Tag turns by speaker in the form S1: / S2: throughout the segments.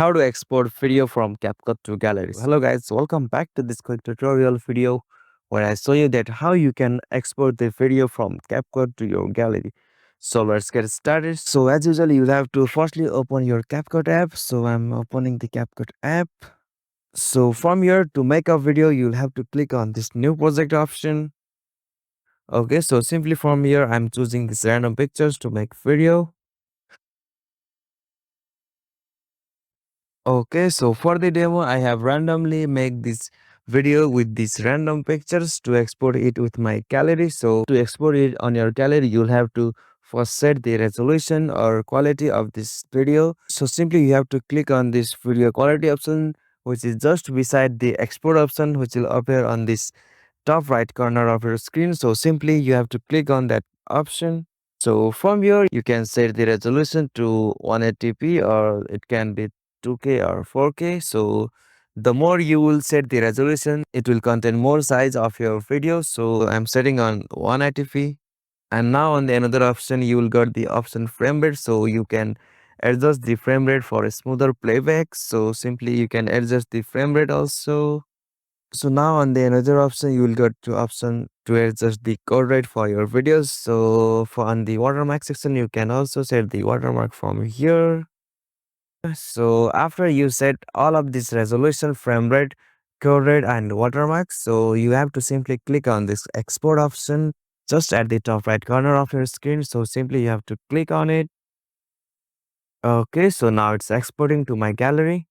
S1: how to export video from Capcut to galleries. Hello guys, welcome back to this quick tutorial video where I show you that how you can export the video from Capcut to your gallery. So let's get started. So as usual, you'll have to firstly open your Capcut app. So I'm opening the Capcut app. So from here, to make a video, you'll have to click on this new project option. Okay, so simply from here, I'm choosing this random pictures to make video. Okay, so for the demo, I have randomly make this video with these random pictures to export it with my gallery. So to export it on your gallery, you'll have to first set the resolution or quality of this video. So simply you have to click on this video quality option, which is just beside the export option, which will appear on this top right corner of your screen. So simply you have to click on that option. So from here you can set the resolution to 180p or it can be 2K or 4K. So the more you will set the resolution, it will contain more size of your video. So I'm setting on 180p. And now on the another option, you will get the option frame rate. So you can adjust the frame rate for a smoother playback. So simply you can adjust the frame rate also. So now on the another option, you will get to option to adjust the code rate for your videos. So for on the watermark section, you can also set the watermark from here. So after you set all of this resolution, frame rate, code rate and watermark, so you have to simply click on this export option just at the top right corner of your screen. So simply you have to click on it. Okay, so now it's exporting to my gallery.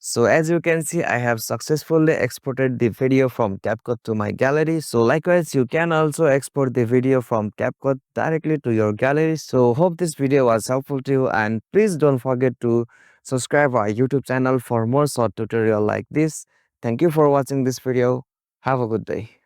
S1: So as you can see, I have successfully exported the video from Capcut to my gallery. So likewise, you can also export the video from Capcut directly to your gallery. So hope this video was helpful to you and please don't forget to subscribe our YouTube channel for more short tutorial like this. Thank you for watching this video. Have a good day.